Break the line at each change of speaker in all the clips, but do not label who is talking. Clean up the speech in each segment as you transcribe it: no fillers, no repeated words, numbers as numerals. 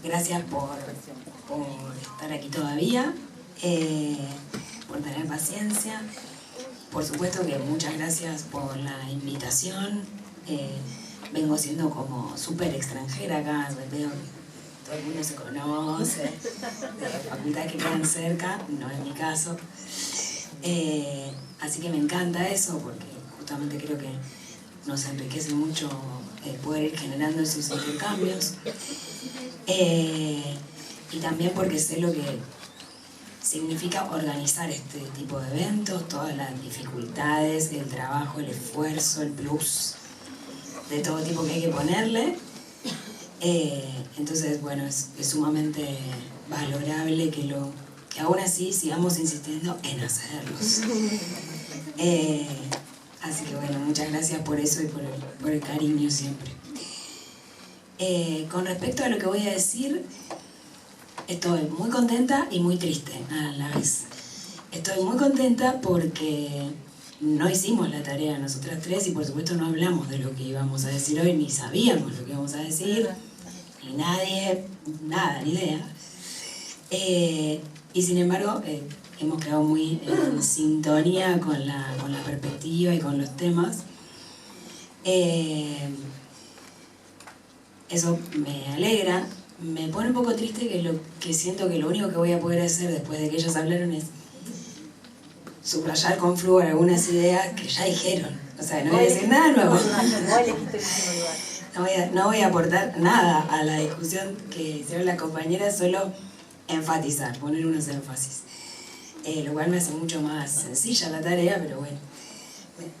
Gracias por estar aquí todavía, por tener paciencia. Por supuesto que muchas gracias por la invitación. Vengo siendo como súper extranjera acá, veo que todo el mundo se conoce, de facultades que quedan cerca, no es mi caso. Así que me encanta eso porque justamente creo que nos enriquece mucho poder ir generando esos intercambios. Y también porque sé lo que significa organizar este tipo de eventos, todas las dificultades, el trabajo, el esfuerzo, el plus de todo tipo que hay que ponerle. Entonces, bueno, es sumamente valorable que aún así sigamos insistiendo en hacerlos. Así que bueno, muchas gracias por eso y por el cariño siempre. Con respecto a lo que voy a decir, estoy muy contenta y muy triste a la vez. Estoy muy contenta porque no hicimos la tarea nosotras tres y por supuesto no hablamos de lo que íbamos a decir hoy, ni sabíamos lo que íbamos a decir, ni nadie, nada, ni idea. Y sin embargo, hemos quedado muy en sintonía con la perspectiva y con los temas. Eso me alegra. Me pone un poco triste que siento que lo único que voy a poder hacer después de que ellos hablaron es subrayar con flúor algunas ideas que ya dijeron. O sea, no voy a decir nada nuevo. No voy a aportar nada a la discusión que hicieron las compañeras, solo enfatizar, poner unos énfasis. Lo cual me hace mucho más sencilla la tarea, pero bueno,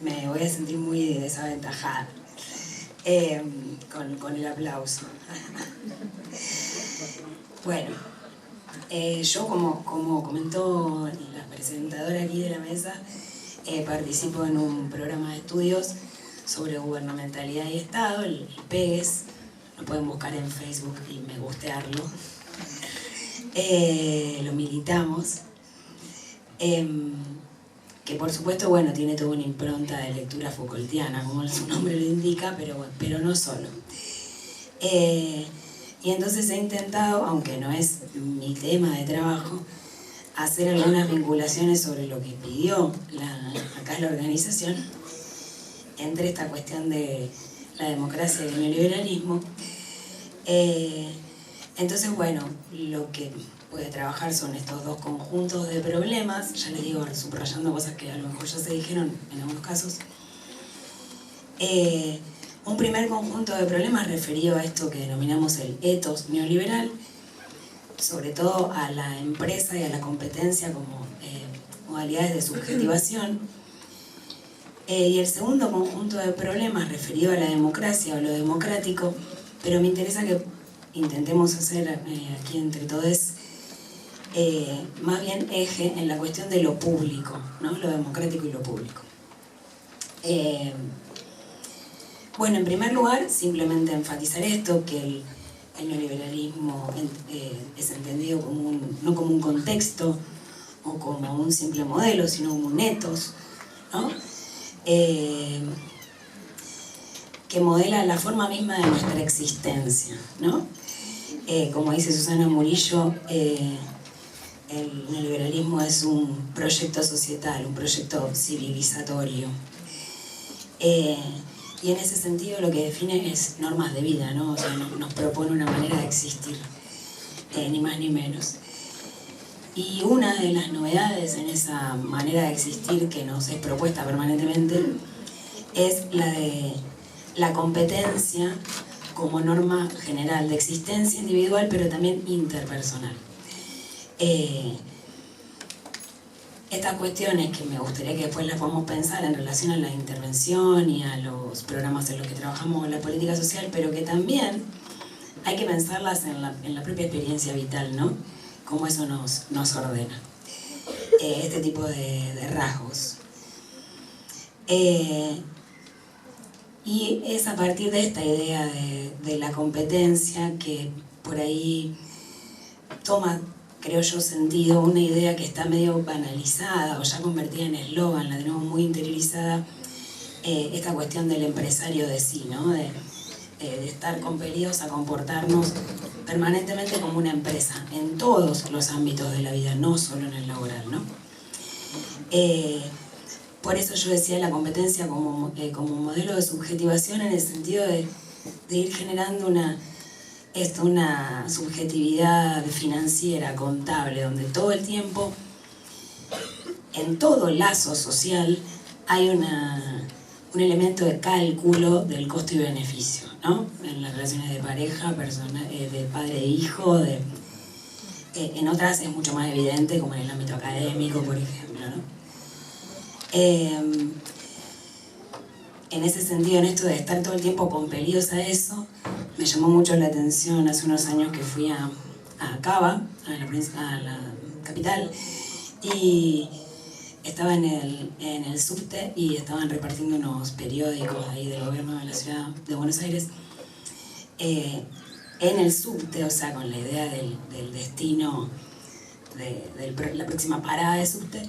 me voy a sentir muy desaventajada con el aplauso. Bueno, yo como comentó la presentadora aquí de la mesa, participo en un programa de estudios sobre gubernamentalidad y Estado, el PEGES, lo pueden buscar en Facebook y me gustearlo. Lo militamos, que por supuesto, bueno, tiene toda una impronta de lectura Foucaultiana, como su nombre lo indica, pero no solo. Y entonces he intentado, aunque no es mi tema de trabajo, hacer algunas vinculaciones sobre lo que pidió acá la organización entre esta cuestión de la democracia y el neoliberalismo. Entonces, bueno, lo que puede trabajar son estos dos conjuntos de problemas, ya les digo, subrayando cosas que a lo mejor ya se dijeron en algunos casos. Un primer conjunto de problemas referido a esto que denominamos el ethos neoliberal, sobre todo a la empresa y a la competencia como modalidades de subjetivación. Y el segundo conjunto de problemas referido a la democracia o lo democrático, pero me interesa que intentemos hacer aquí entre todos más bien eje en la cuestión de lo público, ¿no? Lo democrático y lo público. Bueno, en primer lugar, simplemente enfatizar esto, que el neoliberalismo es entendido como no como un contexto o como un simple modelo, sino como un ethos, ¿no? Que modela la forma misma de nuestra existencia, ¿no? Como dice Susana Murillo, el neoliberalismo es un proyecto societal, un proyecto civilizatorio. Y en ese sentido lo que define es normas de vida, ¿no? O sea, nos propone una manera de existir, ni más ni menos. Y una de las novedades en esa manera de existir que nos es propuesta permanentemente es la de la competencia como norma general de existencia individual, pero también interpersonal. Estas cuestiones que me gustaría que después las podamos pensar en relación a la intervención y a los programas en los que trabajamos en la política social, pero que también hay que pensarlas en la propia experiencia vital, ¿no? Cómo eso nos ordena. Este tipo de rasgos. Y es a partir de esta idea de la competencia que por ahí toma, creo yo, sentido una idea que está medio banalizada o ya convertida en eslogan, la tenemos muy interiorizada, esta cuestión del empresario de sí, ¿no? de estar compelidos a comportarnos permanentemente como una empresa, en todos los ámbitos de la vida, no solo en el laboral, ¿no? Por eso yo decía la competencia como modelo de subjetivación, en el sentido de ir generando una subjetividad financiera, contable, donde todo el tiempo, en todo lazo social, hay un elemento de cálculo del costo y beneficio, ¿no? En las relaciones de pareja, de padre e hijo, en otras es mucho más evidente, como en el ámbito académico, por ejemplo, ¿no? En ese sentido, en esto de estar todo el tiempo compelidos a eso, me llamó mucho la atención hace unos años que fui a Cava, a la capital, y estaba en el subte y estaban repartiendo unos periódicos ahí del gobierno de la ciudad de Buenos Aires en el subte, o sea, con la idea del destino de la próxima parada de subte,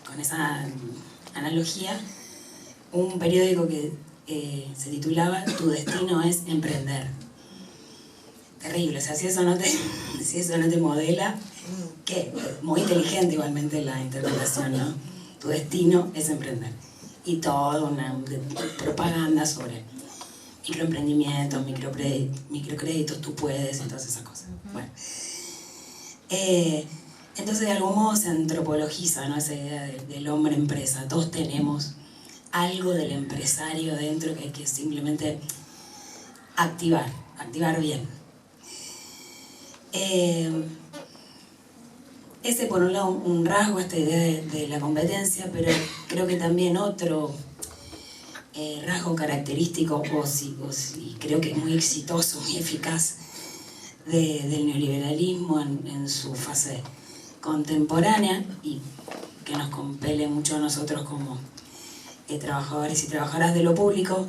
con esa analogía, un periódico que se titulaba "Tu destino es emprender". Terrible, o sea, si eso no te modela, que muy inteligente igualmente la interpretación, ¿no? Tu destino es emprender. Y toda una propaganda sobre microemprendimientos, microcréditos, tú puedes, y todas esas cosas. Bueno. Entonces de algún modo se antropologiza, ¿no? Esa idea del hombre empresa. Todos tenemos algo del empresario dentro que hay que simplemente activar bien. Ese por un lado un rasgo, esta idea de la competencia, pero creo que también otro rasgo característico, o si creo que es muy exitoso, muy eficaz, del neoliberalismo en su fase contemporánea, y que nos compele mucho a nosotros como trabajadores y trabajadoras de lo público,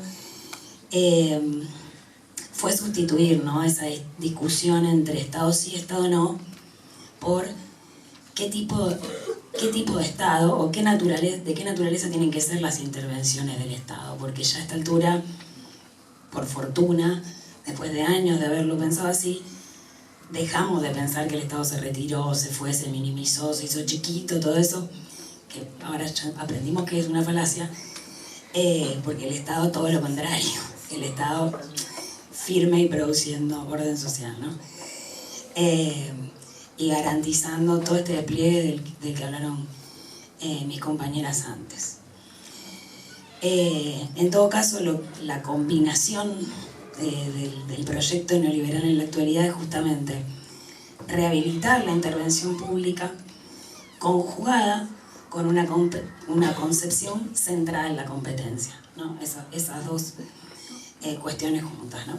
fue sustituir, ¿no?, esa discusión entre Estado sí y Estado no por qué tipo de Estado o de qué naturaleza tienen que ser las intervenciones del Estado, porque ya a esta altura, por fortuna, después de años de haberlo pensado así, dejamos de pensar que el Estado se retiró, se fue, se minimizó, se hizo chiquito, todo eso, que ahora ya aprendimos que es una falacia, porque el Estado todo lo contrario, el Estado firme y produciendo orden social, ¿no? Y garantizando todo este despliegue del que hablaron mis compañeras antes. En todo caso, la combinación del proyecto neoliberal en la actualidad es justamente rehabilitar la intervención pública conjugada con una concepción centrada en la competencia, ¿no? Esas dos cuestiones juntas, ¿no?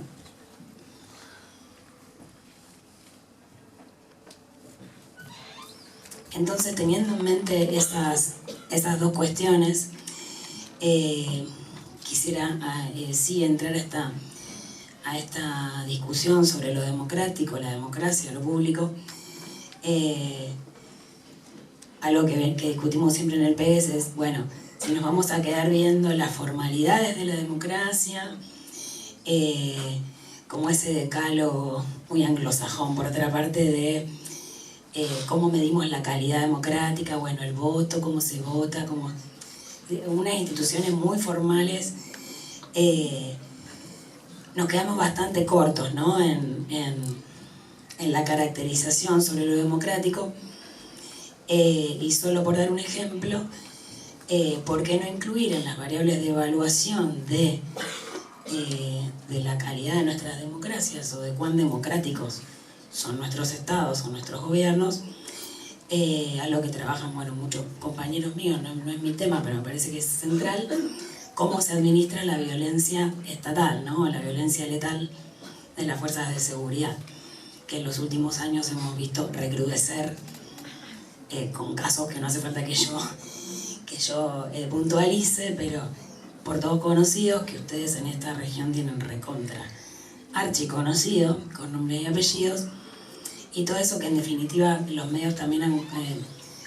Entonces, teniendo en mente esas dos cuestiones, quisiera sí entrar a esta discusión sobre lo democrático, la democracia, lo público, algo que discutimos siempre en el PS es, bueno, si nos vamos a quedar viendo las formalidades de la democracia, como ese decálogo muy anglosajón, por otra parte, de cómo medimos la calidad democrática, bueno, el voto, cómo se vota, como unas instituciones muy formales, nos quedamos bastante cortos, ¿no?, en la caracterización sobre lo democrático. Y solo por dar un ejemplo, ¿por qué no incluir en las variables de evaluación de la calidad de nuestras democracias, o de cuán democráticos son nuestros estados o nuestros gobiernos, a lo que trabajan, bueno, muchos compañeros míos, no es mi tema, pero me parece que es central, cómo se administra la violencia estatal, ¿no?, la violencia letal de las fuerzas de seguridad, que en los últimos años hemos visto recrudecer, con casos que no hace falta que yo puntualice, pero por todos conocidos, que ustedes en esta región tienen recontra archiconocido, con nombres y apellidos, y todo eso que en definitiva los medios también han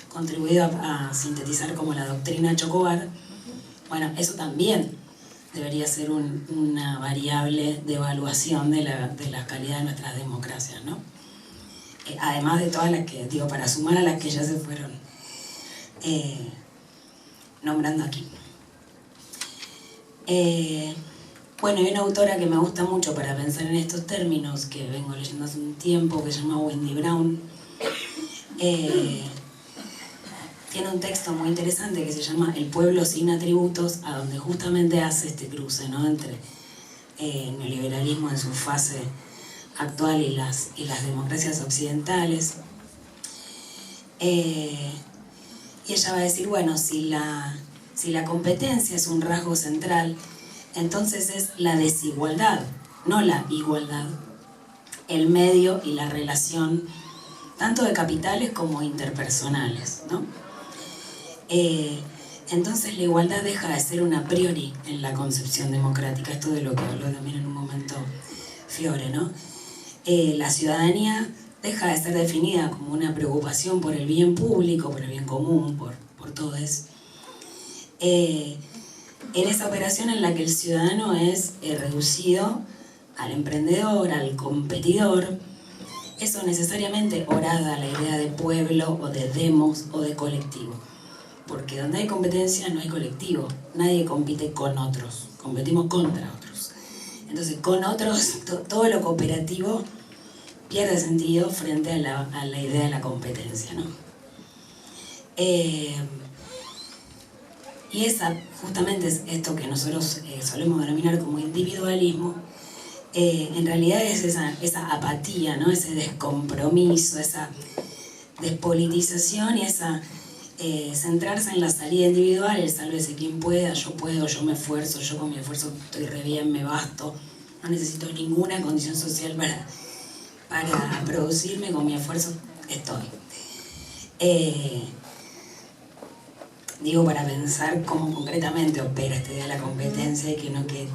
contribuido a sintetizar como la doctrina Chocobar. Bueno, eso también debería ser una variable de evaluación de la calidad de nuestras democracias, ¿no? Además de todas las que, digo, para sumar a las que ya se fueron nombrando aquí. Bueno, hay una autora que me gusta mucho para pensar en estos términos, que vengo leyendo hace un tiempo, que se llama Wendy Brown. Tiene un texto muy interesante que se llama El pueblo sin atributos, a donde justamente hace este cruce, ¿no?, entre el neoliberalismo en su fase actual y las democracias occidentales. Y ella va a decir, bueno, si la competencia es un rasgo central, entonces es la desigualdad, no la igualdad, el medio y la relación tanto de capitales como interpersonales, ¿no? Entonces la igualdad deja de ser una priori en la concepción democrática, esto de lo que habló también en un momento Fiore, ¿no? La ciudadanía deja de ser definida como una preocupación por el bien público, por el bien común, por todo eso. En esa operación en la que el ciudadano es reducido al emprendedor, al competidor, eso necesariamente horada la idea de pueblo o de demos o de colectivo. Porque donde hay competencia no hay colectivo, nadie compite con otros, competimos contra otros. Entonces con otros todo lo cooperativo pierde sentido frente a la idea de la competencia, ¿no? Y esa, justamente es esto que nosotros solemos denominar como individualismo, en realidad es esa apatía, ¿no?, ese descompromiso, esa despolitización y esa centrarse en la salida individual, el sálvese quien pueda, yo puedo, yo me esfuerzo, yo con mi esfuerzo estoy re bien, me basto, no necesito ninguna condición social para producirme, con mi esfuerzo estoy. Digo, para pensar cómo concretamente opera esta idea de la competencia y que no quede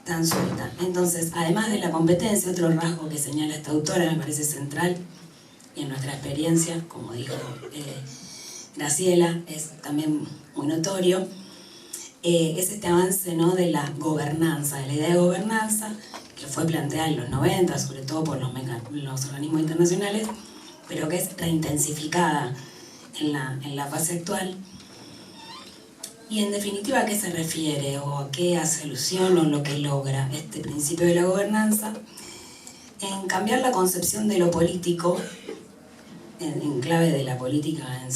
tan suelta. Entonces, además de la competencia, otro rasgo que señala esta autora me parece central y en nuestra experiencia, como dijo Graciela, es también muy notorio, es este avance, ¿no?, de la gobernanza, de la idea de gobernanza que fue planteada en los 90, sobre todo por los organismos internacionales, pero que es reintensificada en la fase actual. Y en definitiva, ¿a qué se refiere o a qué hace alusión o lo que logra este principio de la gobernanza? En cambiar la concepción de lo político, en clave de la política en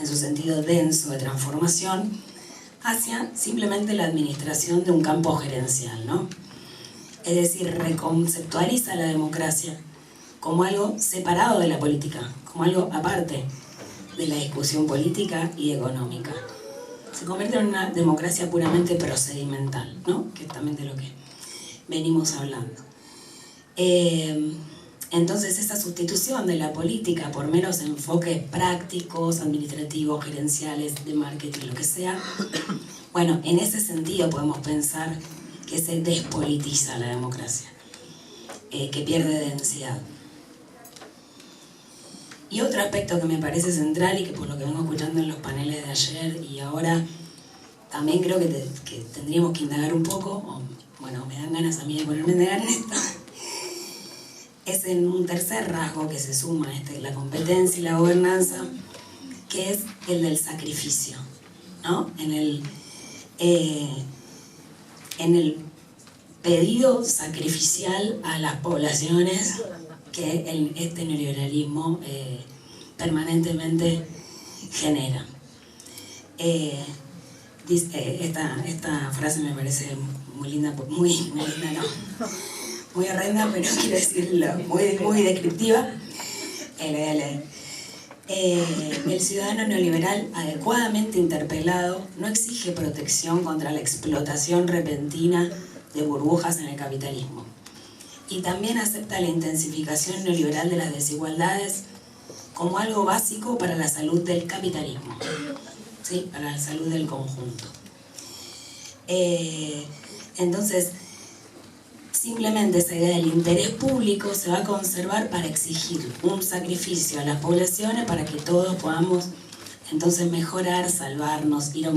su sentido denso de transformación, hacia simplemente la administración de un campo gerencial, ¿no? Es decir, reconceptualiza la democracia como algo separado de la política, como algo aparte de la discusión política y económica. Se convierte en una democracia puramente procedimental, ¿no?, que es también de lo que venimos hablando. Entonces esa sustitución de la política por meros enfoques prácticos, administrativos, gerenciales, de marketing, lo que sea, bueno, en ese sentido podemos pensar que se despolitiza la democracia, que pierde densidad. Y otro aspecto que me parece central y que por lo que vengo escuchando en los paneles de ayer y ahora también creo que tendríamos que indagar un poco, o, bueno, me dan ganas a mí de ponerme a indagar en esto, es en un tercer rasgo que se suma a la competencia y la gobernanza, que es el del sacrificio, ¿no? En el pedido sacrificial a las poblaciones que este neoliberalismo permanentemente genera. Esta frase me parece muy linda, muy linda, no, muy horrenda, pero quiero decirlo, muy descriptiva. El ciudadano neoliberal adecuadamente interpelado no exige protección contra la explotación repentina de burbujas en el capitalismo. Y también acepta la intensificación neoliberal de las desigualdades como algo básico para la salud del capitalismo, ¿sí?, para la salud del conjunto. Entonces, simplemente esa idea del interés público se va a conservar para exigir un sacrificio a las poblaciones para que todos podamos entonces mejorar, salvarnos, ir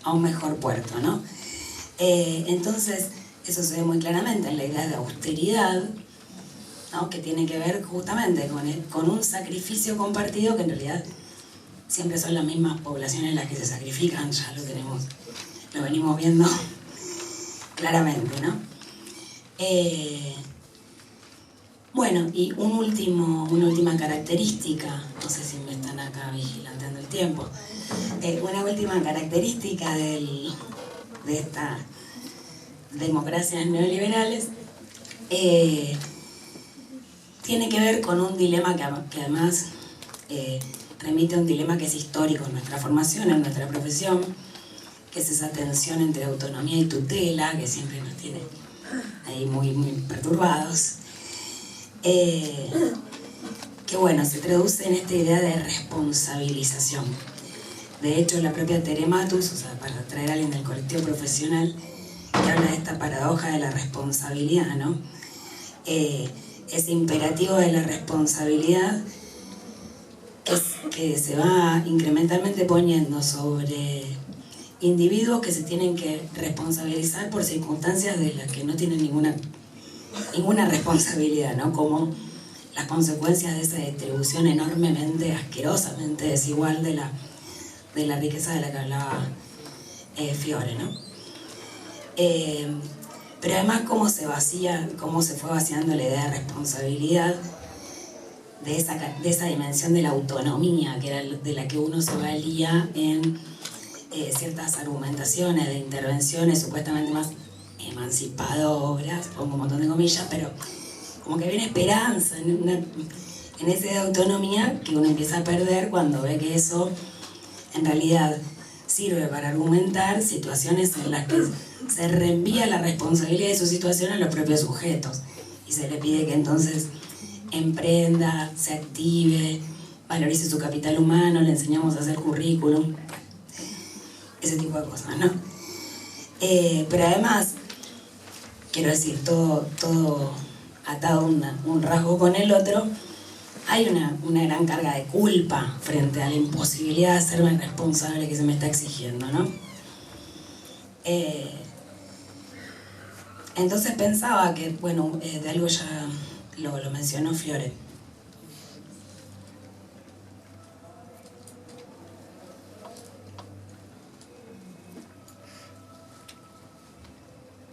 a un mejor puerto, ¿no? Entonces, eso se ve muy claramente en la idea de austeridad, ¿no? Que tiene que ver justamente con un sacrificio compartido que en realidad siempre son las mismas poblaciones las que se sacrifican, ya lo venimos viendo claramente, ¿no? Bueno, y una última característica, no sé si me están acá vigilando el tiempo, una última característica de estas democracias neoliberales tiene que ver con un dilema que además remite a un dilema que es histórico en nuestra formación, en nuestra profesión, que es esa tensión entre autonomía y tutela, que siempre nos tiene ahí muy perturbados. Que bueno, se traduce en esta idea de responsabilización. De hecho, la propia Tere Matus, o sea, para traer a alguien del colectivo profesional, que habla de esta paradoja de la responsabilidad, ¿no? Ese imperativo de la responsabilidad que se va incrementalmente poniendo sobre individuos que se tienen que responsabilizar por circunstancias de las que no tienen ninguna responsabilidad, ¿no? Como las consecuencias de esa distribución enormemente, asquerosamente desigual de la riqueza de la que hablaba Fiore, ¿no? Pero además cómo se fue vaciando la idea de responsabilidad de esa dimensión de la autonomía, que era de la que uno se valía en ciertas argumentaciones de intervenciones supuestamente más emancipadoras, pongo un montón de comillas, pero como que viene esperanza en esa de autonomía que uno empieza a perder cuando ve que eso en realidad sirve para argumentar situaciones en las que se reenvía la responsabilidad de su situación a los propios sujetos y se le pide que entonces emprenda, se active, valorice su capital humano, le enseñamos a hacer currículum, ese tipo de cosas, ¿no? Pero además, quiero decir, todo atado un rasgo con el otro, hay una gran carga de culpa frente a la imposibilidad de hacerme responsable que se me está exigiendo, ¿no? Entonces pensaba que, bueno, de algo ya lo mencionó Fiore.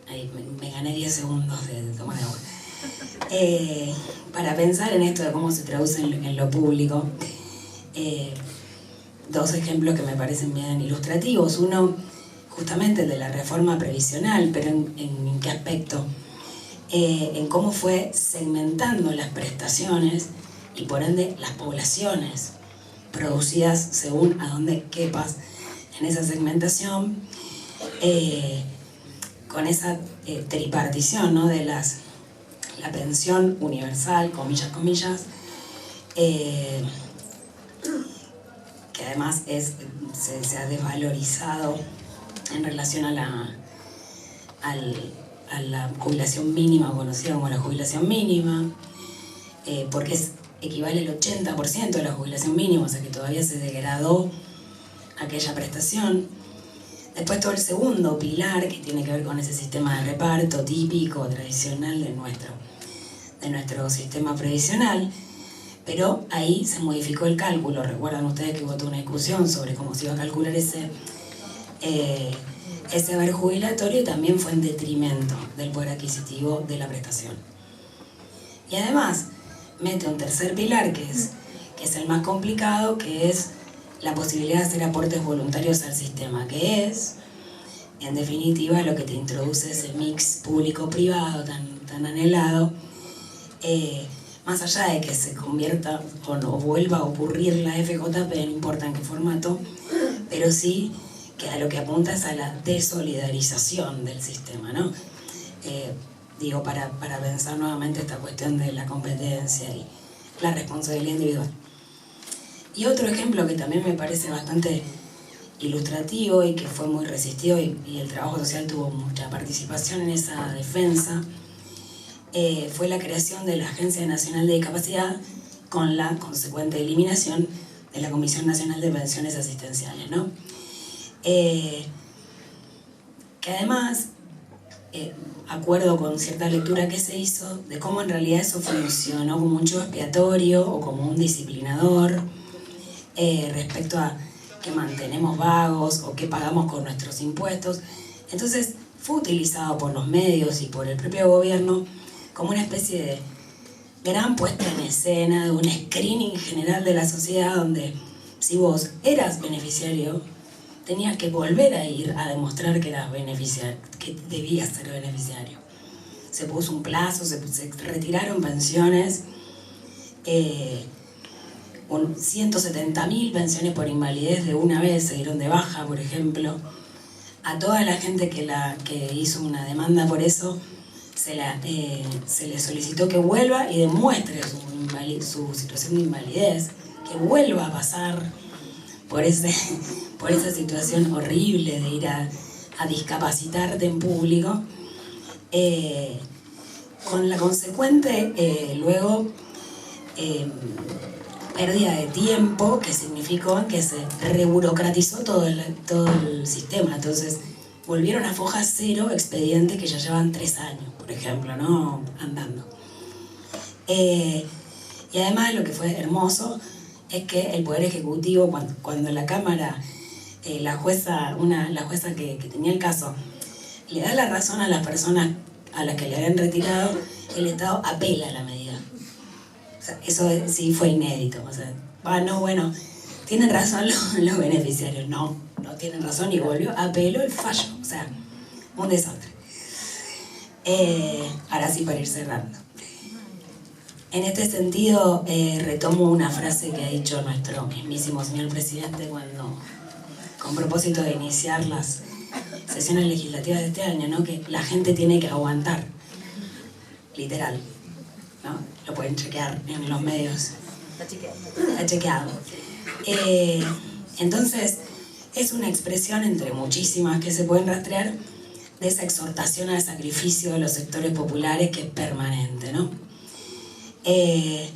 Ahí me gané 10 segundos de tomar agua. Para pensar en esto de cómo se traduce en lo público, dos ejemplos que me parecen bien ilustrativos. Uno, justamente el de la reforma previsional, pero ¿en qué aspecto? En cómo fue segmentando las prestaciones y por ende las poblaciones producidas según a dónde quepas en esa segmentación, con esa tripartición, ¿no? De la pensión universal, comillas, que además se ha desvalorizado en relación a la jubilación mínima, conocida como la jubilación mínima, porque equivale al 80% de la jubilación mínima, o sea que todavía se degradó aquella prestación. Después todo el segundo pilar, que tiene que ver con ese sistema de reparto típico, tradicional de nuestro sistema previsional, pero ahí se modificó el cálculo. Recuerdan ustedes que hubo toda una discusión sobre cómo se iba a calcular ese haber jubilatorio, y también fue en detrimento del poder adquisitivo de la prestación. Y además mete un tercer pilar que es el más complicado, que es la posibilidad de hacer aportes voluntarios al sistema, que es, en definitiva, lo que te introduce ese mix público-privado tan anhelado, más allá de que se convierta o no vuelva a ocurrir la FJP, no importa en qué formato, pero sí que a lo que apunta es a la desolidarización del sistema, ¿no? Digo, para pensar nuevamente esta cuestión de la competencia y la responsabilidad individual. Y otro ejemplo que también me parece bastante ilustrativo y que fue muy resistido y el trabajo social tuvo mucha participación en esa defensa, fue la creación de la Agencia Nacional de Discapacidad con la consecuente eliminación de la Comisión Nacional de Pensiones Asistenciales, ¿no? que además, acuerdo con cierta lectura que se hizo, de cómo en realidad eso funcionó como un chivo expiatorio o como un disciplinador respecto a que mantenemos vagos o que pagamos con nuestros impuestos. Entonces fue utilizado por los medios y por el propio gobierno como una especie de gran puesta en escena, de un screening general de la sociedad donde si vos eras beneficiario, tenías que volver a ir a demostrar que eras beneficiario, que debías ser beneficiario. Se puso un plazo, se retiraron pensiones, 170.000 pensiones por invalidez de una vez se dieron de baja, por ejemplo. A toda la gente que hizo una demanda por eso, se le solicitó que vuelva y demuestre su situación de invalidez, que vuelva a pasar por esa situación horrible de ir a discapacitarte en público, con la consecuente luego pérdida de tiempo que significó que se reburocratizó todo el sistema. Entonces volvieron a foja cero expedientes que ya llevan 3 años, por ejemplo, ¿no? Andando. Y además lo que fue hermoso es que el Poder Ejecutivo, cuando la Cámara, la jueza que tenía el caso, le da la razón a las personas a las que le habían retirado, el Estado apela a la medida. O sea, eso sí fue inédito. O sea, bueno, tienen razón los beneficiarios. No tienen razón y volvió, apeló el fallo. O sea, un desastre. Ahora sí, para ir cerrando. En este sentido, retomo una frase que ha dicho nuestro mismísimo señor presidente con propósito de iniciar las sesiones legislativas de este año, ¿no? Que la gente tiene que aguantar, literal, ¿no? Lo pueden chequear en los medios. Está chequeado. Entonces, es una expresión entre muchísimas que se pueden rastrear de esa exhortación al sacrificio de los sectores populares que es permanente, ¿no? Y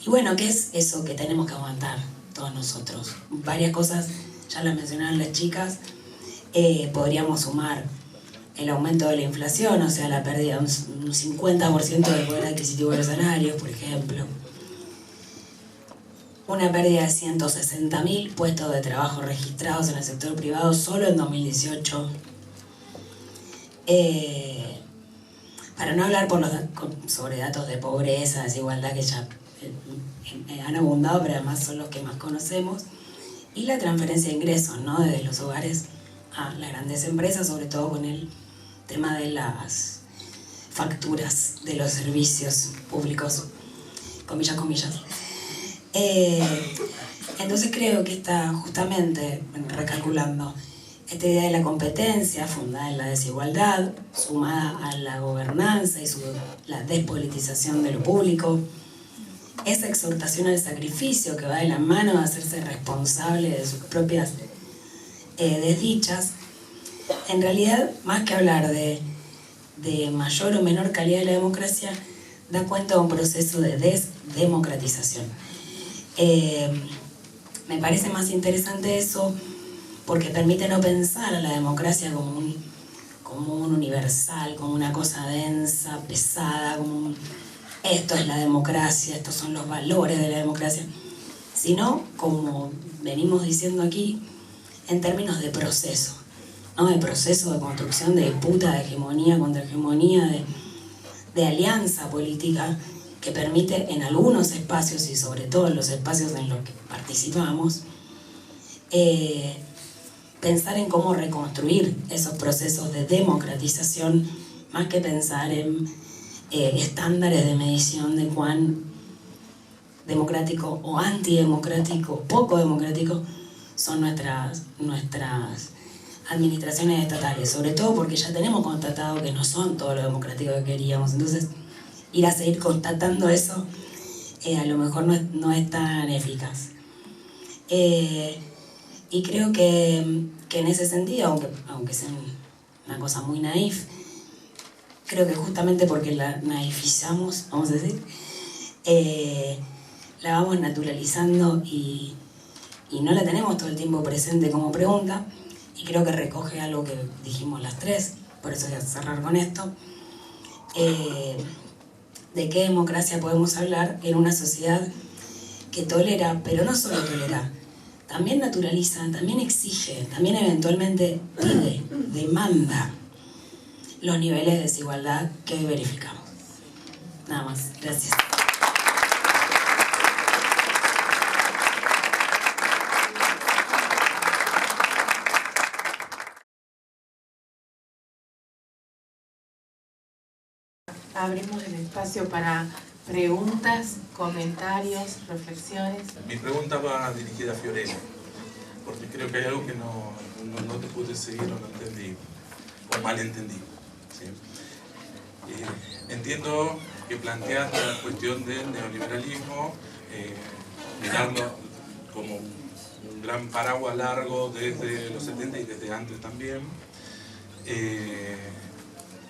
bueno, ¿qué es eso que tenemos que aguantar todos nosotros? Varias cosas, ya las mencionaron las chicas. Podríamos sumar el aumento de la inflación, o sea, la pérdida de un 50% del poder adquisitivo de los salarios, por ejemplo. Una pérdida de 160.000 puestos de trabajo registrados en el sector privado solo en 2018. Para no hablar sobre datos de pobreza, desigualdad que ya han abundado, pero además son los que más conocemos, y la transferencia de ingresos, ¿no? Desde los hogares a las grandes empresas, sobre todo con el tema de las facturas de los servicios públicos, comillas. Entonces creo que está justamente recalculando esta idea de la competencia fundada en la desigualdad, sumada a la gobernanza y la despolitización de lo público, esa exhortación al sacrificio que va de la mano de hacerse responsable de sus propias desdichas, en realidad, más que hablar de mayor o menor calidad de la democracia, da cuenta de un proceso de desdemocratización. Me parece más interesante eso porque permite no pensar a la democracia como un universal, como una cosa densa, pesada, como esto es la democracia, estos son los valores de la democracia, sino, como venimos diciendo aquí, en términos de proceso, ¿no? De proceso de construcción, de disputa, de hegemonía contra hegemonía, de alianza política que permite en algunos espacios y sobre todo en los espacios en los que participamos, pensar en cómo reconstruir esos procesos de democratización, más que pensar en estándares de medición de cuán democrático o antidemocrático, poco democrático son nuestras administraciones estatales, sobre todo porque ya tenemos constatado que no son todo lo democrático que queríamos. Entonces, ir a seguir constatando eso a lo mejor no es tan eficaz. Y creo que en ese sentido, aunque sea una cosa muy naif, creo que justamente porque la naifizamos, vamos a decir, la vamos naturalizando y no la tenemos todo el tiempo presente como pregunta, y creo que recoge algo que dijimos las tres, por eso voy a cerrar con esto, de qué democracia podemos hablar en una sociedad que tolera, pero no solo tolera, también naturaliza, también exige, también eventualmente pide, demanda los niveles de desigualdad que hoy verificamos. Nada más, gracias.
Abrimos el espacio para preguntas, comentarios, reflexiones.
Mi pregunta va dirigida a Fiorella, porque creo que hay algo que no te pude seguir o no entendí, o malentendí. ¿Sí? Entiendo que planteas la cuestión del neoliberalismo, mirarlo como un gran paraguas largo desde los 70 y desde antes también,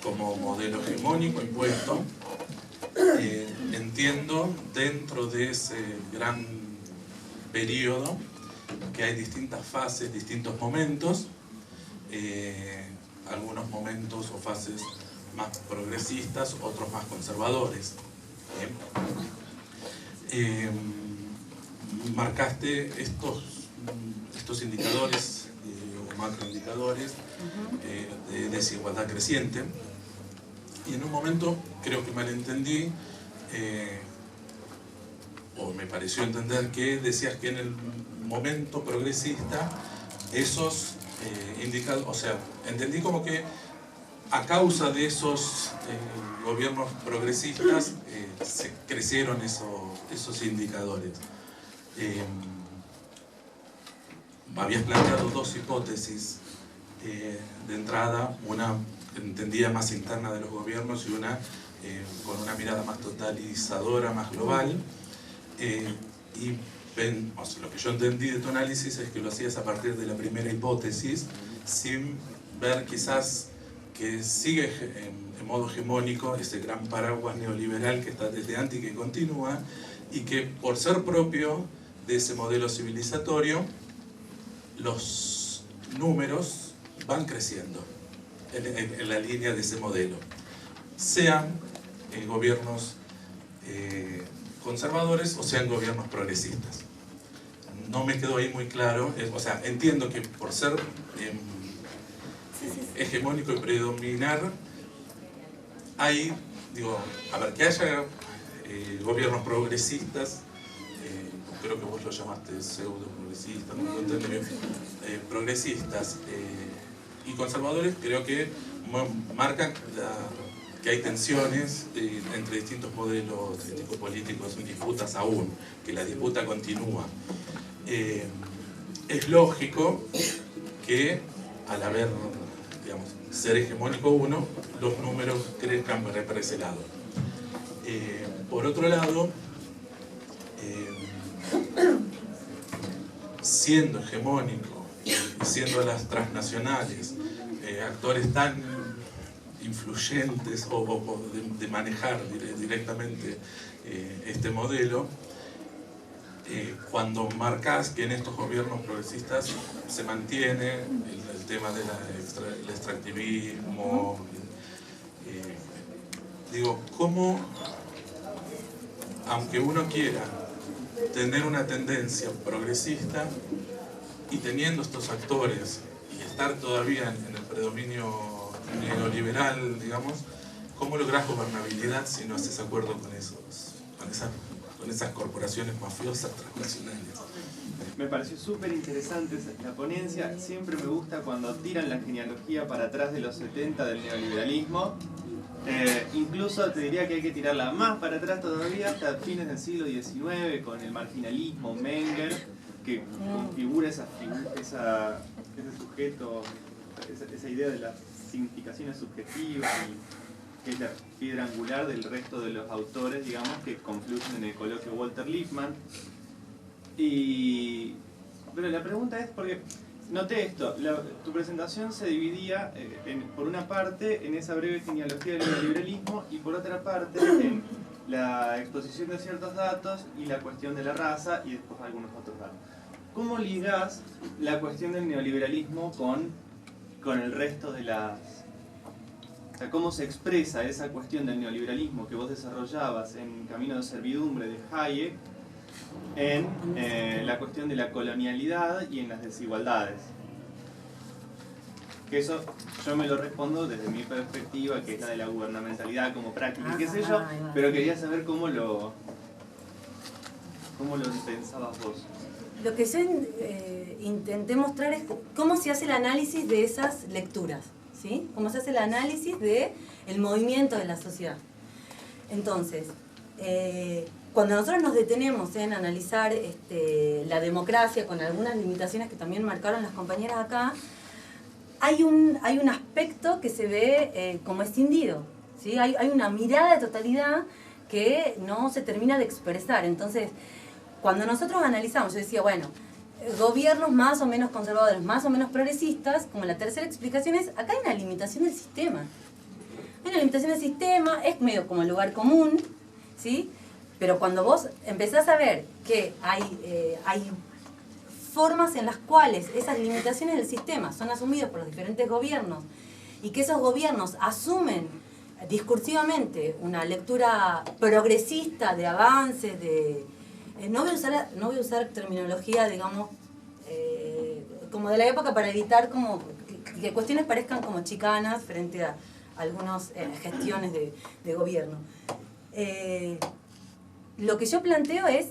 como modelo hegemónico impuesto. Entiendo dentro de ese gran periodo que hay distintas fases, distintos momentos, algunos momentos o fases más progresistas, otros más conservadores. Marcaste estos indicadores o macroindicadores de desigualdad creciente, y en un momento creo que malentendí, o me pareció entender que decías que en el momento progresista esos indicadores, o sea, entendí como que a causa de esos gobiernos progresistas se crecieron esos indicadores. Habías planteado dos hipótesis de entrada, una entendida más interna de los gobiernos y una con una mirada más totalizadora, más global. O sea, lo que yo entendí de tu análisis es que lo hacías a partir de la primera hipótesis, sin ver quizás que sigue en modo hegemónico ese gran paraguas neoliberal que está desde antes y que continúa, y que por ser propio de ese modelo civilizatorio, los números van creciendo en la línea de ese modelo, sean gobiernos conservadores o sean gobiernos progresistas. No me quedó ahí muy claro, o sea, entiendo que por ser hegemónico y predominar, hay, digo, a ver, que haya gobiernos progresistas, creo que vos lo llamaste pseudo-progresistas, no lo entendí bien, progresistas y conservadores, creo que marcan que hay tensiones entre distintos modelos, distintos políticos, disputas aún, que la disputa continúa. Es lógico que al haber, digamos, ser hegemónico uno, los números crezcan para ese lado. Por otro lado, siendo hegemónico, siendo las transnacionales actores tan influyentes o de manejar directamente este modelo, cuando marcas que en estos gobiernos progresistas se mantiene el tema del extractivismo, digo, ¿cómo, aunque uno quiera tener una tendencia progresista y teniendo estos actores y estar todavía en el predominio neoliberal, digamos, ¿cómo lográs gobernabilidad si no haces acuerdo con esas corporaciones mafiosas transnacionales?
Me pareció súper interesante la ponencia. Siempre me gusta cuando tiran la genealogía para atrás de los 70 del neoliberalismo. Incluso te diría que hay que tirarla más para atrás todavía, hasta fines del siglo XIX, con el marginalismo, Menger, que configura ese sujeto, esa idea de las significaciones subjetivas, y que es la piedra angular del resto de los autores, digamos, que confluyen en el coloquio Walter Lippmann. Pero la pregunta es, porque noté esto, tu presentación se dividía por una parte en esa breve genealogía del neoliberalismo y por otra parte en la exposición de ciertos datos y la cuestión de la raza y después algunos otros datos. ¿cómo ligás la cuestión del neoliberalismo con el resto de las... O sea, cómo se expresa esa cuestión del neoliberalismo que vos desarrollabas en Camino de Servidumbre de Hayek en la cuestión de la colonialidad y en las desigualdades? Que eso yo me lo respondo desde mi perspectiva, que es la de la gubernamentalidad como práctica, qué sé yo, pero quería saber cómo lo pensabas vos.
Lo que yo intenté mostrar es cómo se hace el análisis de esas lecturas, ¿sí? Cómo se hace el análisis del movimiento de la sociedad. Entonces, cuando nosotros nos detenemos en analizar la democracia con algunas limitaciones que también marcaron las compañeras acá, hay un aspecto que se ve como escindido, ¿sí? Hay una mirada de totalidad que no se termina de expresar. Entonces, cuando nosotros analizamos, yo decía, bueno, gobiernos más o menos conservadores, más o menos progresistas, como la tercera explicación es, acá hay una limitación del sistema. Hay una limitación del sistema, es medio como el lugar común, ¿sí? Pero cuando vos empezás a ver que hay formas en las cuales esas limitaciones del sistema son asumidas por los diferentes gobiernos y que esos gobiernos asumen discursivamente una lectura progresista de avances, no voy a usar terminología, digamos, como de la época para evitar como que cuestiones parezcan como chicanas frente a algunas gestiones de gobierno. Lo que yo planteo es,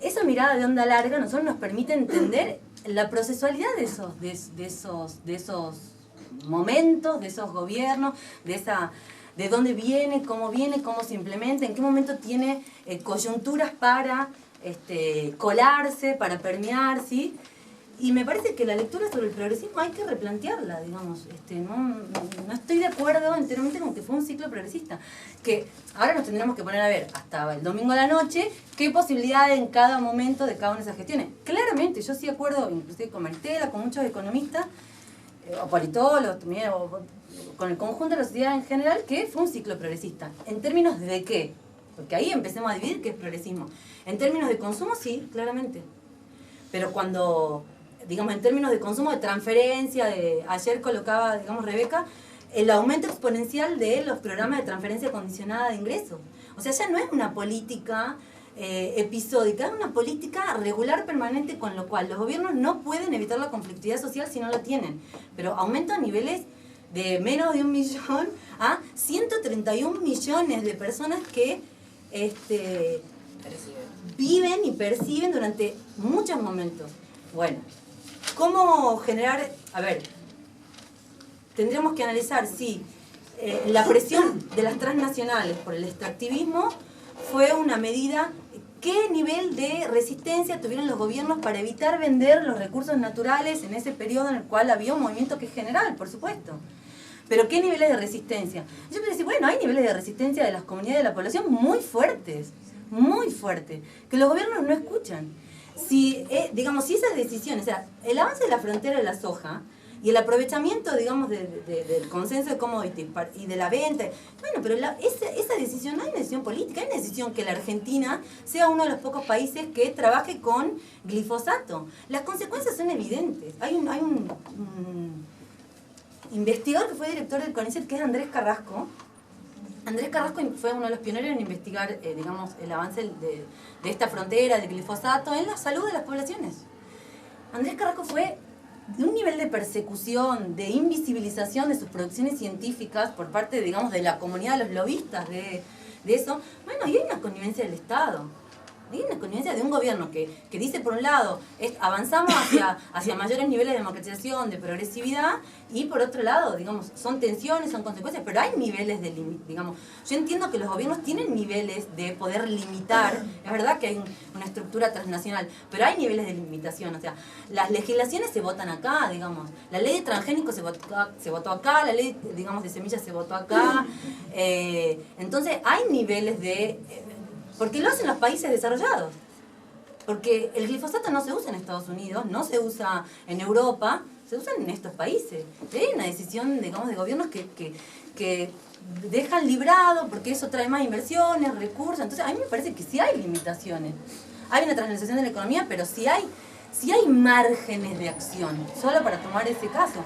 esa mirada de onda larga nosotros nos permite entender la procesualidad de esos momentos, de esos gobiernos, de dónde viene, cómo se implementa, en qué momento tiene coyunturas para colarse, para permear, ¿sí? Y me parece que la lectura sobre el progresismo hay que replantearla, digamos. No estoy de acuerdo enteramente con que fue un ciclo progresista. Que ahora nos tendremos que poner a ver hasta el domingo a la noche qué posibilidades en cada momento de cada una de esas gestiones. Claramente, yo sí acuerdo, inclusive con Maritela, con muchos economistas, o politólogos también, o con el conjunto de la sociedad en general, que fue un ciclo progresista. ¿En términos de qué? Porque ahí empecemos a dividir qué es progresismo. En términos de consumo, sí, claramente. Pero cuando, digamos, en términos de consumo, de transferencia, ayer colocaba, digamos, Rebeca, el aumento exponencial de los programas de transferencia condicionada de ingresos. O sea, ya no es una política episódica, es una política regular permanente, con lo cual los gobiernos no pueden evitar la conflictividad social si no la tienen. Pero aumenta a niveles de menos de 1 millón a 131 millones de personas que viven y perciben durante muchos momentos. Bueno, ¿cómo generar? A ver, tendríamos que analizar si la presión de las transnacionales por el extractivismo fue una medida. ¿Qué nivel de resistencia tuvieron los gobiernos para evitar vender los recursos naturales en ese periodo en el cual había un movimiento que es general, por supuesto? Pero ¿qué niveles de resistencia? Yo me decía, bueno, hay niveles de resistencia de las comunidades de la población muy fuertes, que los gobiernos no escuchan. Si esas decisiones, o sea, el avance de la frontera de la soja y el aprovechamiento, digamos, del consenso de commodities y de la venta, bueno, pero esa decisión no es una decisión política, es una decisión que la Argentina sea uno de los pocos países que trabaje con glifosato. Las consecuencias son evidentes. Hay un investigador que fue director del CONICET, que es Andrés Carrasco. Andrés Carrasco fue uno de los pioneros en investigar, digamos, el avance de esta frontera del glifosato en la salud de las poblaciones. Andrés Carrasco fue de un nivel de persecución, de invisibilización de sus producciones científicas por parte, digamos, de la comunidad de los lobistas de eso. Bueno, y hay una connivencia del Estado. Hay una connivencia de un gobierno que dice, por un lado, avanzamos hacia mayores niveles de democratización, de progresividad, y por otro lado, digamos, son tensiones, son consecuencias, pero hay niveles de, digamos, yo entiendo que los gobiernos tienen niveles de poder limitar, es verdad que hay una estructura transnacional, pero hay niveles de limitación, o sea, las legislaciones se votan acá, digamos, la ley de transgénicos se votó acá, la ley, digamos, de semillas se votó acá, entonces hay niveles de... porque lo hacen los países desarrollados. Porque el glifosato no se usa en Estados Unidos, no se usa en Europa, se usa en estos países. Hay una decisión, digamos, de gobiernos que dejan librado porque eso trae más inversiones, recursos. Entonces, a mí me parece que sí hay limitaciones. hay una transnacionalización de la economía, pero sí hay márgenes de acción, solo para tomar ese caso.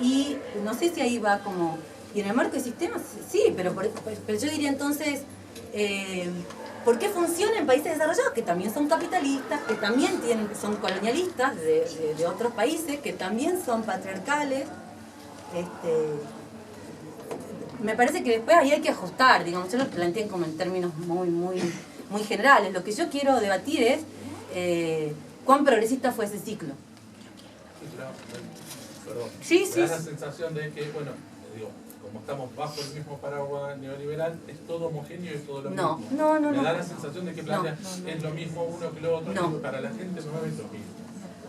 Y no sé si ahí va como... Y en el marco de sistemas, sí, pero yo diría entonces, ¿por qué funciona en países desarrollados que también son capitalistas, que también son colonialistas de otros países, que también son patriarcales? Me parece que después ahí hay que ajustar, digamos, yo lo planteé como en términos muy generales. Lo que yo quiero debatir es cuán progresista fue ese ciclo.
Perdón.
Sí.
Me da la sensación de que, bueno, digo, como estamos bajo el mismo paraguas neoliberal, es todo homogéneo y es todo lo mismo.
No.
Me da la sensación de que plantea, es lo mismo uno que lo otro,
No.
digo, para la gente no es lo mismo.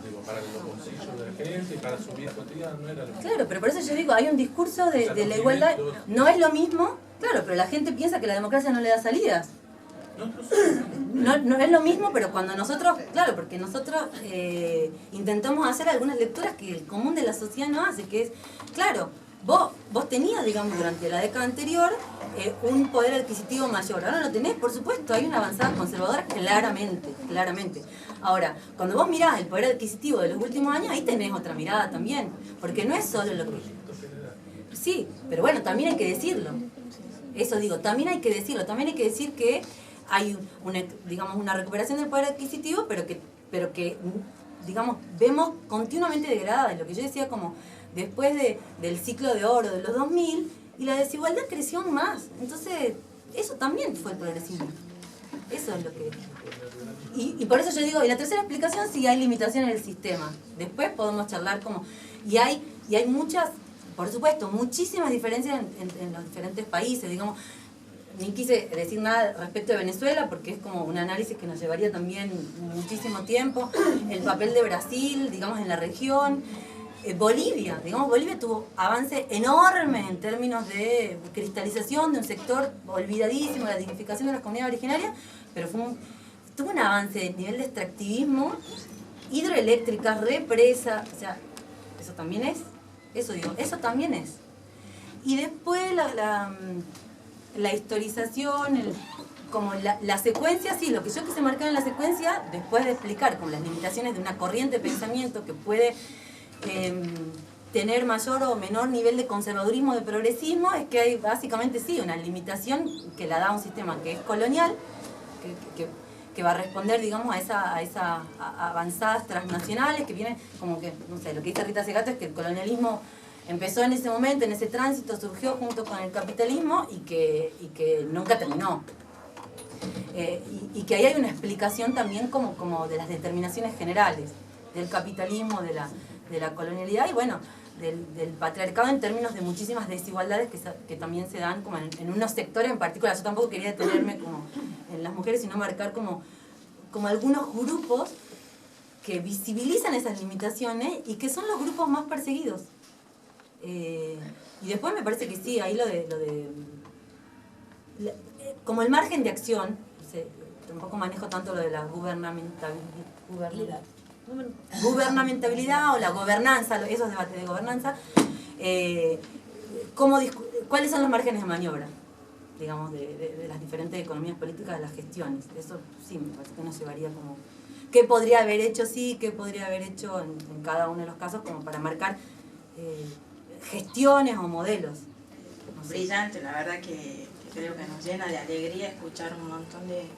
Digo, para los bolsillos de la gente y para su vida cotidiana no era lo mismo.
Claro, pero por eso yo digo, hay un discurso de la igualdad, no es lo mismo, claro, pero la gente piensa que la democracia no le da salidas. No es lo mismo, pero cuando nosotros, claro, porque nosotros intentamos hacer algunas lecturas que el común de la sociedad no hace, que es, claro, vos tenías, digamos, durante la década anterior un poder adquisitivo mayor. Ahora lo tenés, por supuesto, hay una avanzada conservadora claramente. Ahora, cuando vos mirás el poder adquisitivo de los últimos años, ahí tenés otra mirada también, porque no es solo lo que... Sí, pero bueno, también hay que decirlo. Eso digo, también hay que decirlo, también hay que decir que hay una recuperación del poder adquisitivo, pero que digamos, vemos continuamente degradada. Lo que yo decía, como después del ciclo de oro de los 2000, y la desigualdad creció aún más. Entonces, eso también fue el progresismo. Eso es lo que... Y por eso yo digo, y la tercera explicación, sí hay limitaciones en el sistema. Después podemos charlar como... Y hay muchas, por supuesto, muchísimas diferencias en los diferentes países, digamos. Ni quise decir nada respecto de Venezuela porque es como un análisis que nos llevaría también muchísimo tiempo. El papel de Brasil, digamos, en la región. Bolivia tuvo avance enorme en términos de cristalización de un sector olvidadísimo, la dignificación de las comunidades originarias, pero tuvo un avance de nivel de extractivismo, hidroeléctricas, represas, o sea, eso también es. Y después la historización, como la secuencia, sí, lo que yo quise marcar en la secuencia, después de explicar con las limitaciones de una corriente de pensamiento que puede tener mayor o menor nivel de conservadurismo, de progresismo, es que hay básicamente sí una limitación que la da un sistema que es colonial, que va a responder, digamos, a esas avanzadas transnacionales que vienen, como que, no sé, lo que dice Rita Segato es que el colonialismo empezó en ese momento, en ese tránsito, surgió junto con el capitalismo y que nunca terminó. Y que ahí hay una explicación también como de las determinaciones generales del capitalismo, de la colonialidad y bueno, del patriarcado en términos de muchísimas desigualdades que también se dan como en unos sectores en particular. Yo tampoco quería detenerme como en las mujeres, sino marcar como algunos grupos que visibilizan esas limitaciones y que son los grupos más perseguidos. Y después me parece que sí, ahí como el margen de acción, no sé, tampoco manejo tanto lo de la gubernamentalidad o la gobernanza, esos debates de gobernanza, ¿cuáles son los márgenes de maniobra, digamos, de las diferentes economías políticas de las gestiones? Eso sí, me parece que uno llevaría como... ¿Qué podría haber hecho sí? ¿Qué podría haber hecho en cada uno de los casos como para marcar gestiones o modelos?
No sé. Brillante, la verdad que creo que nos llena de alegría escuchar un montón de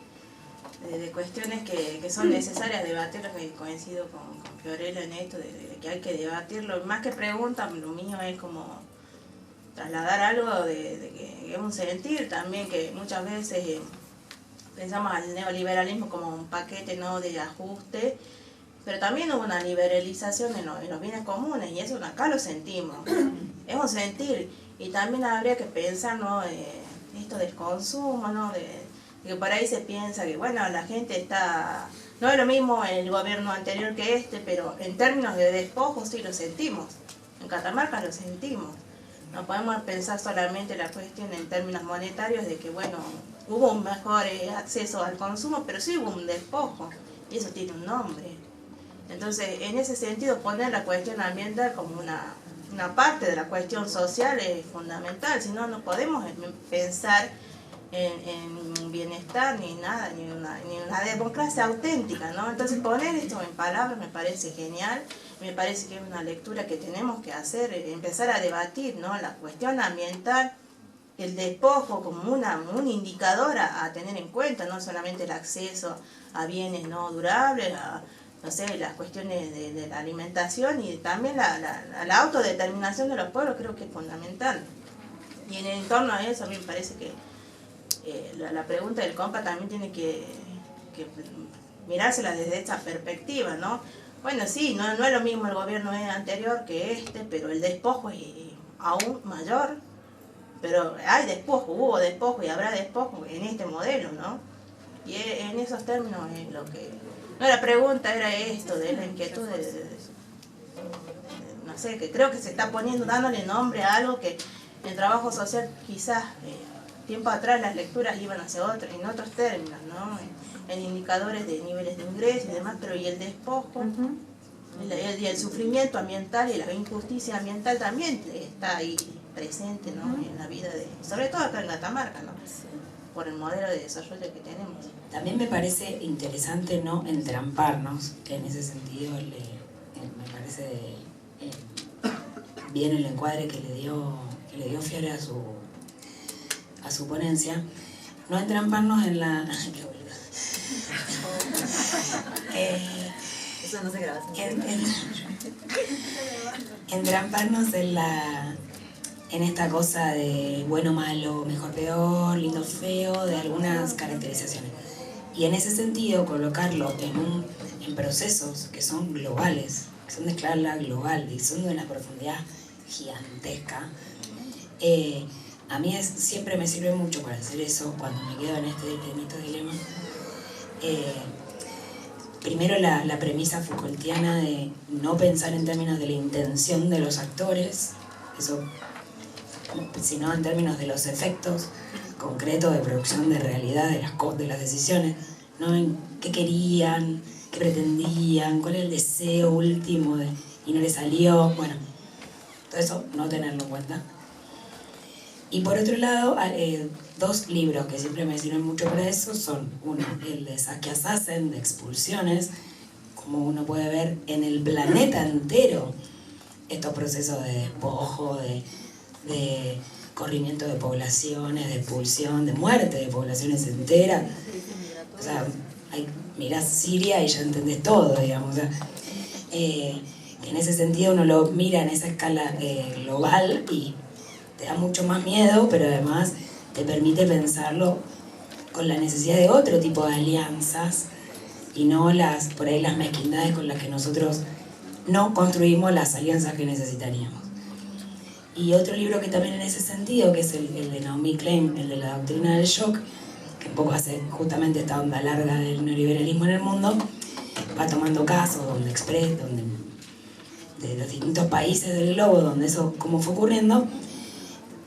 cuestiones que son necesarias debatirlas, que coincido con Fiorella en esto, de que hay que debatirlo. Más que preguntas, lo mío es como trasladar algo de que es un sentir también, que muchas veces pensamos al neoliberalismo como un paquete, ¿no?, de ajuste, pero también hubo una liberalización en los bienes comunes y eso acá lo sentimos, es un sentir. Y también habría que pensar, ¿no?, esto del consumo, ¿no?, de que por ahí se piensa que, bueno, la gente está... No es lo mismo el gobierno anterior que pero en términos de despojos sí lo sentimos. En Catamarca lo sentimos. No podemos pensar solamente la cuestión en términos monetarios de que, bueno, hubo un mejor acceso al consumo, pero sí hubo un despojo. Y eso tiene un nombre. Entonces, en ese sentido, poner la cuestión ambiental como una parte de la cuestión social es fundamental. Si no, no podemos pensar en bienestar ni nada, ni una democracia auténtica, ¿no? Entonces poner esto en palabras me parece genial, me parece que es una lectura que tenemos que hacer, empezar a debatir, ¿no? La cuestión ambiental, el despojo como un indicador a tener en cuenta, no solamente el acceso a bienes no durables, no sé, las cuestiones de la alimentación y también la autodeterminación de los pueblos creo que es fundamental. Y en torno a eso a mí me parece que la pregunta del compa también tiene que mirársela desde esta perspectiva, ¿no? Bueno, sí, no es lo mismo el gobierno anterior que este, pero el despojo es aún mayor. Pero hay despojo, hubo despojo y habrá despojo en este modelo, ¿no? Y en esos términos es lo que... No, la pregunta era esto, de la inquietud no sé, que creo que se está dándole nombre a algo que el trabajo social quizás tiempo atrás las lecturas iban hacia en otros términos, ¿no? En indicadores de niveles de ingreso y demás, pero y el despojo, el sufrimiento ambiental y la injusticia ambiental también está ahí presente, ¿no? En la vida sobre todo acá en Catamarca, ¿no? Por el modelo de desarrollo que tenemos.
También me parece interesante no entramparnos, en ese sentido me parece bien el encuadre que le dio Fiore a su ponencia, no entramparnos en la...
Eso no se graba.
Entramparnos en esta cosa de bueno, malo, mejor, peor, lindo, feo, de algunas caracterizaciones. Y en ese sentido colocarlo en procesos que son globales, que son de escala global y son de una profundidad gigantesca, a mí siempre me sirve mucho para hacer eso cuando me quedo en estos dilemas. Primero la premisa Foucaultiana de no pensar en términos de la intención de los actores, eso, sino en términos de los efectos concretos de producción de realidad de las decisiones, no en qué querían, qué pretendían, cuál era el deseo último y no le salió, bueno, todo eso no tenerlo en cuenta. Y por otro lado, dos libros que siempre me sirven mucho para eso son uno, el de Saskia Sassen, de expulsiones, como uno puede ver en el planeta entero estos procesos de despojo, de corrimiento de poblaciones, de expulsión, de muerte de poblaciones enteras. O sea, mirás Siria y ya entendés todo, digamos. O sea, en ese sentido uno lo mira en esa escala global y te da mucho más miedo, pero además te permite pensarlo con la necesidad de otro tipo de alianzas y no por ahí las mezquindades con las que nosotros no construimos las alianzas que necesitaríamos. Y otro libro que también en ese sentido, que es el de Naomi Klein, el de la doctrina del shock, que un poco hace justamente esta onda larga del neoliberalismo en el mundo, va tomando casos de los distintos países del globo donde eso como fue ocurriendo,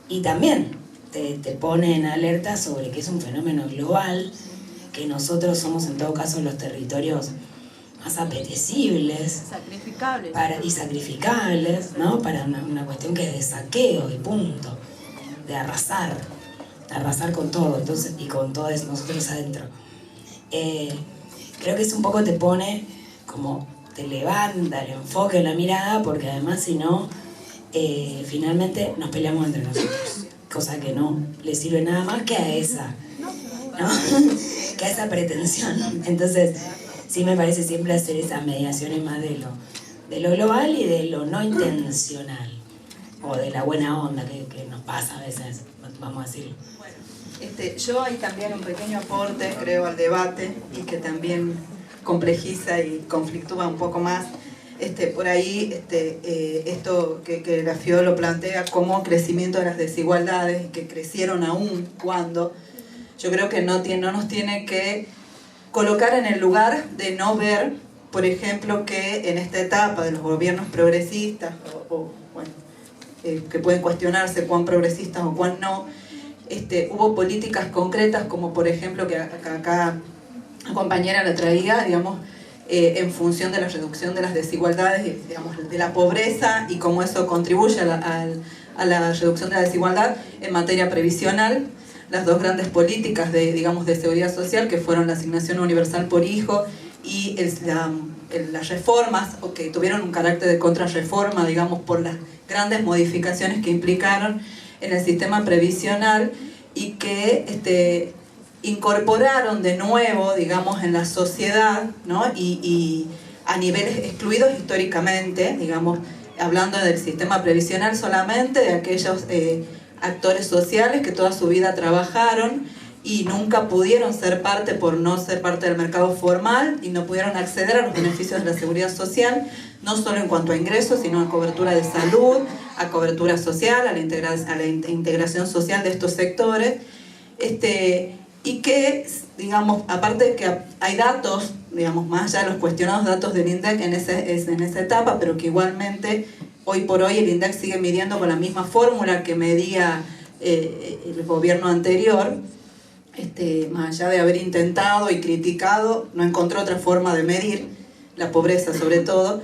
y también te pone en alerta sobre que es un fenómeno global, que nosotros somos en todo caso los territorios más apetecibles y sacrificables, ¿no? Para una cuestión que es de saqueo y punto, de arrasar con todo, entonces, y con todos nosotros adentro. Creo que eso un poco te pone como, te levanta el enfoque, la mirada, porque además si no, finalmente nos peleamos entre nosotros, cosa que no le sirve nada más que a esa, ¿no? Que a esa pretensión. Entonces sí me parece siempre hacer esas mediaciones más de lo global y de lo no intencional, o de la buena onda que nos pasa a veces, vamos a decirlo.
Yo hay también un pequeño aporte, creo, al debate, y que también complejiza y conflictúa un poco más. Por ahí, esto que la FIO lo plantea como crecimiento de las desigualdades, que crecieron aún cuando, yo creo que no nos tiene que colocar en el lugar de no ver, por ejemplo, que en esta etapa de los gobiernos progresistas, que pueden cuestionarse cuán progresistas o cuán no, hubo políticas concretas, como por ejemplo, que acá la compañera la traía, digamos, en función de la reducción de las desigualdades, digamos, de la pobreza, y cómo eso contribuye a la reducción de la desigualdad en materia previsional, las dos grandes políticas de, digamos, de seguridad social, que fueron la asignación universal por hijo y las reformas, que tuvieron un carácter de contrarreforma, digamos, por las grandes modificaciones que implicaron en el sistema previsional y que incorporaron de nuevo, digamos, en la sociedad, ¿no? y a niveles excluidos históricamente, digamos, hablando del sistema previsional solamente, de aquellos actores sociales que toda su vida trabajaron y nunca pudieron ser parte por no ser parte del mercado formal y no pudieron acceder a los beneficios de la seguridad social, no solo en cuanto a ingresos, sino a cobertura de salud, a cobertura social, a la integración social de estos sectores, y que, digamos, aparte de que hay datos, digamos, más allá de los cuestionados datos del INDEC en esa etapa, pero que igualmente hoy por hoy el INDEC sigue midiendo con la misma fórmula que medía el gobierno anterior, más allá de haber intentado y criticado, no encontró otra forma de medir la pobreza sobre todo,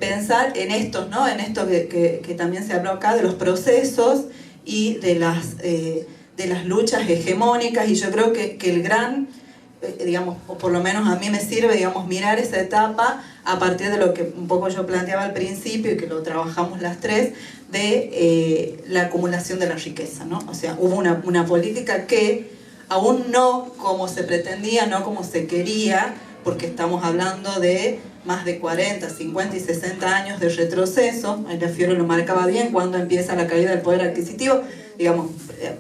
pensar en estos, ¿no? En esto que también se habló acá, de los procesos y de las luchas hegemónicas, y yo creo que el gran, digamos, o por lo menos a mí me sirve, digamos, mirar esa etapa a partir de lo que un poco yo planteaba al principio y que lo trabajamos las tres, de la acumulación de la riqueza, ¿no? O sea, hubo una política que aún no como se pretendía, no como se quería, porque estamos hablando de más de 40, 50 y 60 años de retroceso. Ahí la Fiore lo marcaba bien, cuando empieza la caída del poder adquisitivo, digamos,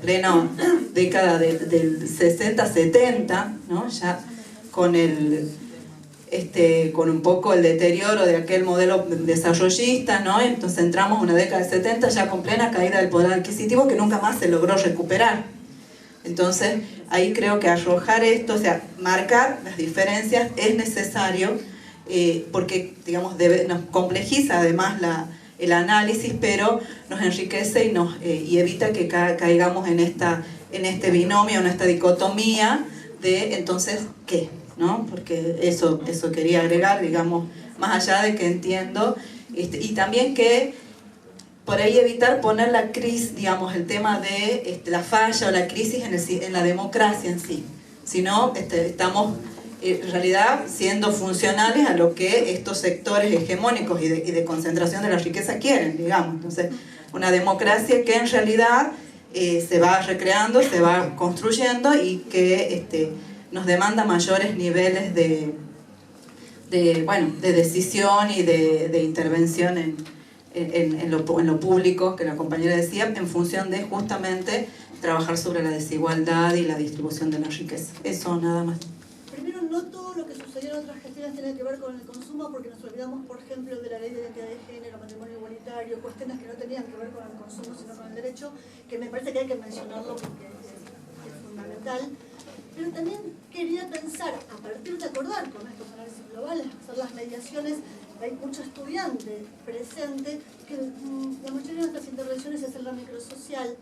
plena década del 60-70, ¿no? Ya con con un poco el deterioro de aquel modelo desarrollista, ¿no? Entonces entramos en una década del 70 ya con plena caída del poder adquisitivo que nunca más se logró recuperar. Entonces ahí creo que arrojar esto, o sea, marcar las diferencias es necesario, porque, digamos, nos complejiza además el análisis, pero nos enriquece y evita que caigamos en este binomio, en esta dicotomía de entonces, ¿qué? ¿No? Porque eso quería agregar, digamos, más allá de que entiendo, y también que por ahí evitar poner la crisis, digamos, el tema de la falla o la crisis en la democracia en sí, sino estamos en realidad siendo funcionales a lo que estos sectores hegemónicos y de concentración de la riqueza quieren, digamos. Entonces, una democracia que en realidad se va recreando, se va construyendo y que nos demanda mayores niveles de decisión y de intervención en lo público, que la compañera decía, en función de justamente trabajar sobre la desigualdad y la distribución de la riqueza. Eso nada más.
Primero, no todo lo que sucedió en otras gestiones tiene que ver con el consumo, porque nos olvidamos, por ejemplo, de la ley de identidad de género, matrimonio igualitario, cuestiones que no tenían que ver con el consumo, sino con el derecho, que me parece que hay que mencionarlo porque es fundamental. Pero también quería pensar, a partir de acordar con estos análisis globales, hacer las mediaciones. Hay mucho estudiante presente, que la mayoría de nuestras intervenciones es en la microsocial.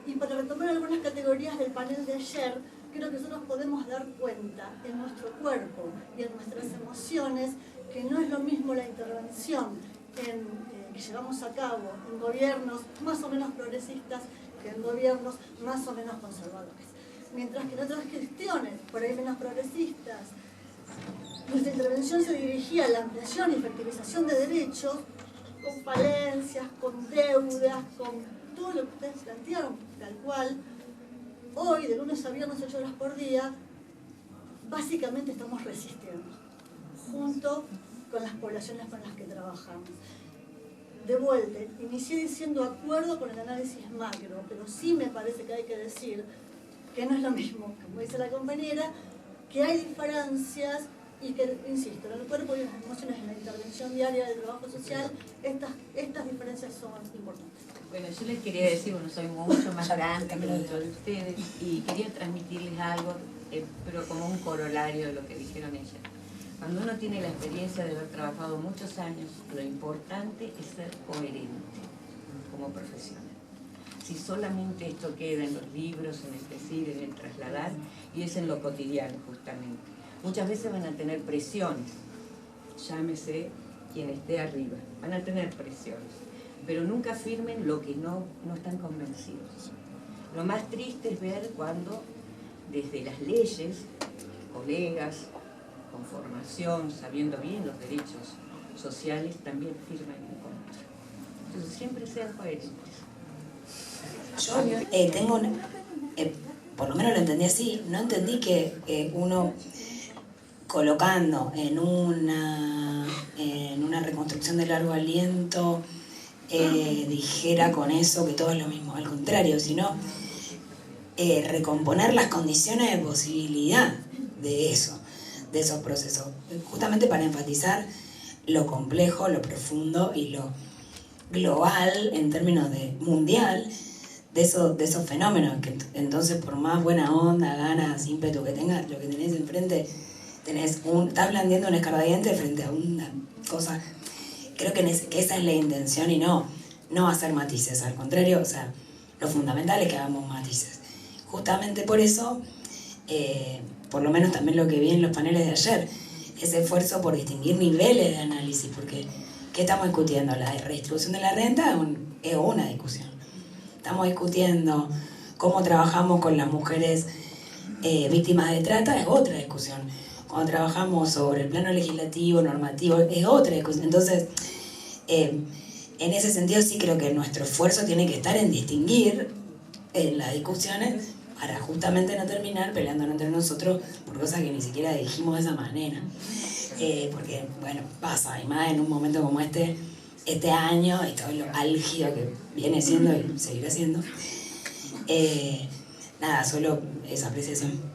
Y para retomar algunas categorías del panel de ayer, creo que nosotros podemos dar cuenta en nuestro cuerpo y en nuestras emociones que no es lo mismo la intervención que llevamos a cabo en gobiernos más o menos progresistas que en gobiernos más o menos conservadores. Mientras que en otras gestiones, por ahí menos progresistas, nuestra intervención se dirigía a la ampliación y efectivización de derechos, con falencias, con deudas, con todo lo que ustedes plantearon, tal cual. Hoy, de lunes a viernes, 8 horas por día, básicamente estamos resistiendo, junto con las poblaciones con las que trabajamos. De vuelta, inicié diciendo acuerdo con el análisis macro, pero sí me parece que hay que decir que no es lo mismo, como dice la compañera, que hay diferencias y que, insisto, en el cuerpo y en las emociones, en la intervención diaria del trabajo social, estas diferencias son importantes.
Bueno, yo les quería decir, bueno, soy mucho más grande que muchos de ustedes y quería transmitirles algo, pero como un corolario de lo que dijeron ellas. Cuando uno tiene la experiencia de haber trabajado muchos años, lo importante es ser coherente como profesional. Si solamente esto queda en los libros, en el decir, en el trasladar, y es en lo cotidiano justamente. Muchas veces van a tener presiones, llámese quien esté arriba, van a tener presiones, pero nunca firmen lo que no están convencidos. Lo más triste es ver cuando desde las leyes, colegas con formación, sabiendo bien los derechos sociales, también firman en contra. Entonces siempre sean coherentes.
Yo tengo por lo menos lo entendí así, no entendí que uno colocando en una reconstrucción de largo aliento dijera con eso que todo es lo mismo, al contrario, sino recomponer las condiciones de posibilidad de eso, de esos procesos, justamente para enfatizar lo complejo, lo profundo y lo global en términos de mundial de esos fenómenos, que entonces por más buena onda, ganas, ímpetu que tengas, lo que tenés enfrente, estás blandiendo un escarbadiente frente a una cosa. Creo que esa es la intención y no hacer matices, al contrario, o sea, lo fundamental es que hagamos matices. Justamente por eso, por lo menos también lo que vi en los paneles de ayer, ese esfuerzo por distinguir niveles de análisis, porque ¿qué estamos discutiendo? La redistribución de la renta es una discusión. Estamos discutiendo cómo trabajamos con las mujeres víctimas de trata, es otra discusión. Cuando trabajamos sobre el plano legislativo, normativo, es otra discusión. Entonces, en ese sentido sí creo que nuestro esfuerzo tiene que estar en distinguir las discusiones para justamente no terminar peleándonos entre nosotros por cosas que ni siquiera dijimos de esa manera. Porque, bueno, pasa, y más en un momento como este año y todo lo álgido que viene siendo y seguirá siendo. Nada, solo esa apreciación.